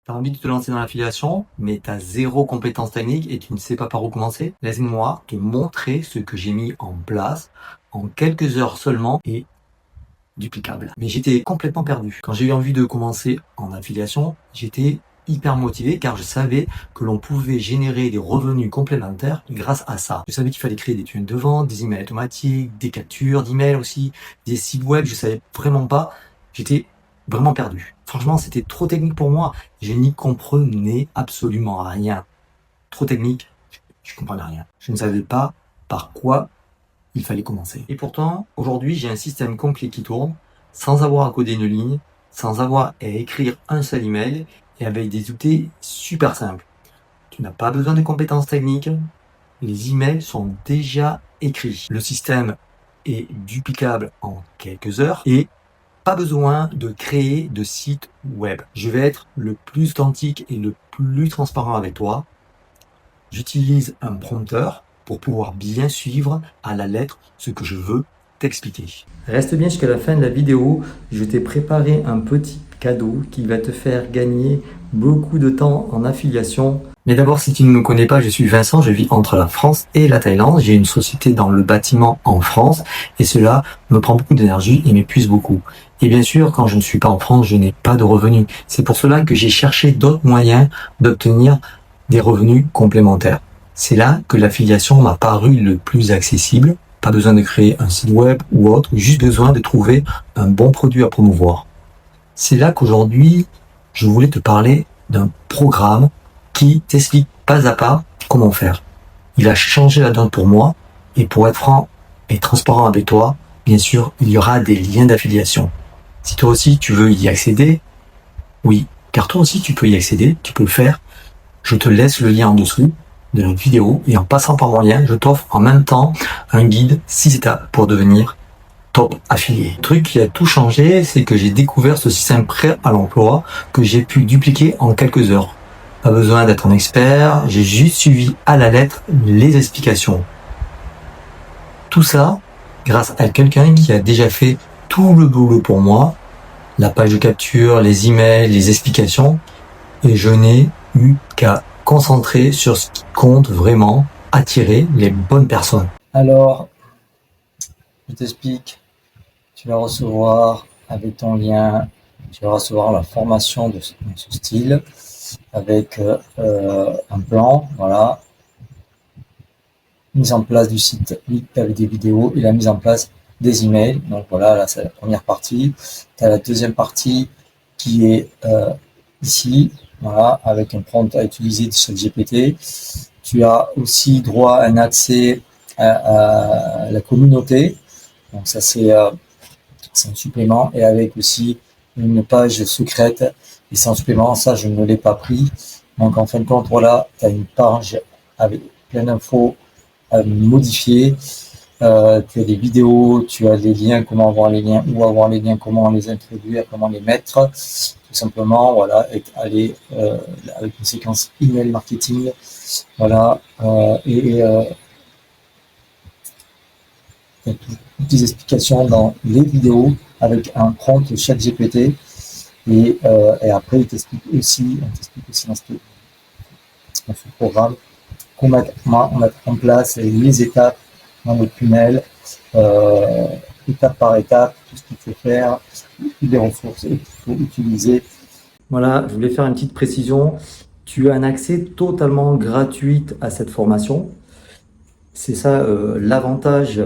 T'as envie de te lancer dans l'affiliation, mais t'as zéro compétence technique et tu ne sais pas par où commencer? Laisse-moi te montrer ce que j'ai mis en place en quelques heures seulement et duplicable. Mais j'étais complètement perdu. Quand j'ai eu envie de commencer en affiliation, j'étais hyper motivé car je savais que l'on pouvait générer des revenus complémentaires grâce à ça. Je savais qu'il fallait créer des tunnels de vente, des emails automatiques, des captures d'emails aussi, des sites web. Je savais vraiment pas. J'étais vraiment perdu. Franchement, c'était trop technique pour moi. Je n'y comprenais absolument rien. Trop technique, je comprenais rien. Je ne savais pas par quoi il fallait commencer. Et pourtant, aujourd'hui, j'ai un système complet qui tourne, sans avoir à coder une ligne, sans avoir à écrire un seul email, et avec des outils super simples. Tu n'as pas besoin de compétences techniques, les emails sont déjà écrits. Le système est duplicable en quelques heures, et pas besoin de créer de site web. Je vais être le plus authentique et le plus transparent avec toi. J'utilise un prompteur pour pouvoir bien suivre à la lettre ce que je veux t'expliquer. Reste bien jusqu'à la fin de la vidéo, je t'ai préparé un petit cadeau qui va te faire gagner beaucoup de temps en affiliation. Mais d'abord, si tu ne me connais pas, je suis Vincent, je vis entre la France et la Thaïlande. J'ai une société dans le bâtiment en France et cela me prend beaucoup d'énergie et m'épuise beaucoup. Et bien sûr, quand je ne suis pas en France, je n'ai pas de revenus. C'est pour cela que j'ai cherché d'autres moyens d'obtenir des revenus complémentaires. C'est là que l'affiliation m'a paru le plus accessible. Pas besoin de créer un site web ou autre, juste besoin de trouver un bon produit à promouvoir. C'est là qu'aujourd'hui, je voulais te parler d'un programme qui t'explique pas à pas comment faire. Il a changé la donne pour moi et pour être franc et transparent avec toi, bien sûr, il y aura des liens d'affiliation. Si toi aussi tu veux y accéder, oui, car toi aussi tu peux y accéder, tu peux le faire. Je te laisse le lien en dessous de la vidéo et en passant par mon lien, je t'offre en même temps un guide 6 étapes pour devenir top affilié. Le truc qui a tout changé, c'est que j'ai découvert ce système prêt à l'emploi que j'ai pu dupliquer en quelques heures. Pas besoin d'être un expert, j'ai juste suivi à la lettre les explications. Tout ça grâce à quelqu'un qui a déjà fait tout le boulot pour moi, la page de capture, les emails, les explications, et je n'ai eu qu'à concentrer sur ce qui compte vraiment, attirer les bonnes personnes. Alors, je t'explique, tu vas recevoir avec ton lien, tu vas recevoir la formation de ce style avec un plan, voilà, mise en place du site avec des vidéos et la mise en place des emails. Donc voilà, là c'est la première partie. Tu as la deuxième partie qui est ici, voilà, avec un prompt à utiliser sur le GPT. Tu as aussi droit à un accès à la communauté. Donc ça c'est un supplément et avec aussi une page secrète et c'est un supplément, ça je ne l'ai pas pris. Donc en fin de compte, voilà, tu as une page avec plein d'infos à modifier. Tu as des vidéos, tu as les liens, comment avoir les liens, où avoir les liens, comment les introduire, comment les mettre. Tout simplement, voilà, et aller avec une séquence email marketing, voilà, toutes les explications dans les vidéos avec un prompt chat GPT et après on t'explique aussi dans ce programme comment mettre en place les étapes dans le tunnel, étape par étape, tout ce qu'il faut faire, les ressources qu'il faut utiliser. Voilà, je voulais faire une petite précision. Tu as un accès totalement gratuit à cette formation. C'est ça l'avantage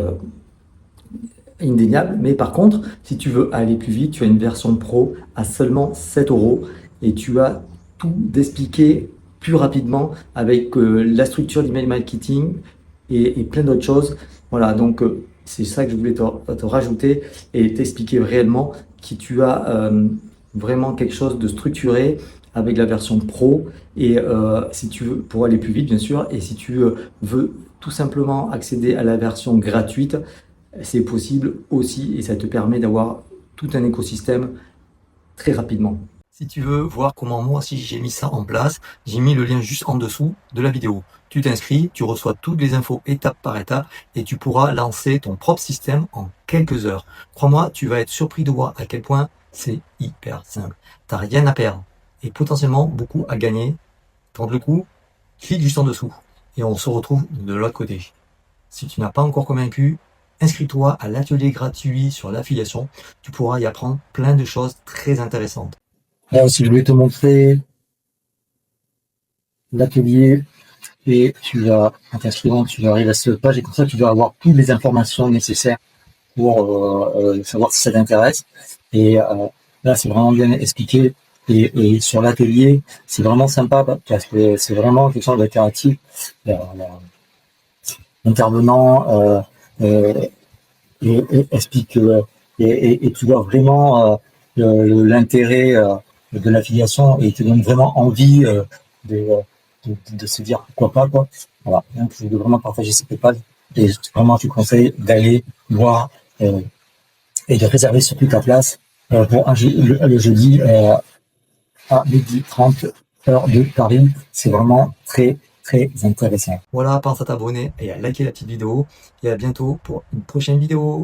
indéniable. Mais par contre, si tu veux aller plus vite, tu as une version pro à seulement 7 € et tu as tout d'expliqué plus rapidement avec la structure d'email marketing et plein d'autres choses. Voilà, donc c'est ça que je voulais te rajouter et t'expliquer réellement que tu as vraiment quelque chose de structuré avec la version pro et si tu veux, pour aller plus vite bien sûr, et si tu veux tout simplement accéder à la version gratuite, c'est possible aussi et ça te permet d'avoir tout un écosystème très rapidement. Si tu veux voir comment moi aussi j'ai mis ça en place, j'ai mis le lien juste en dessous de la vidéo. Tu t'inscris, tu reçois toutes les infos étape par étape et tu pourras lancer ton propre système en quelques heures. Crois-moi, tu vas être surpris de voir à quel point c'est hyper simple. T'as rien à perdre. et potentiellement beaucoup à gagner. Tente le coup, clique juste en dessous et on se retrouve de l'autre côté. Si tu n'as pas encore convaincu, inscris-toi à l'atelier gratuit sur l'affiliation. Tu pourras y apprendre plein de choses très intéressantes. Là aussi, je vais te montrer l'atelier et tu vas, en t'inscrivant, tu vas arriver à cette page et comme ça, tu vas avoir toutes les informations nécessaires pour savoir si ça t'intéresse. Et là, c'est vraiment bien expliqué. Et sur l'atelier, c'est vraiment sympa parce que c'est vraiment quelque chose d'interactif. L'intervenant explique et tu vois vraiment l'intérêt de l'affiliation et te donne vraiment envie de se dire pourquoi pas quoi. Voilà, donc je veux vraiment partager cette page et vraiment je te conseille d'aller voir et de réserver surtout ta place pour le jeudi à 12h30 heure de Paris. C'est vraiment très intéressant. Voilà, pense à t'abonner et à liker la petite vidéo et à bientôt pour une prochaine vidéo.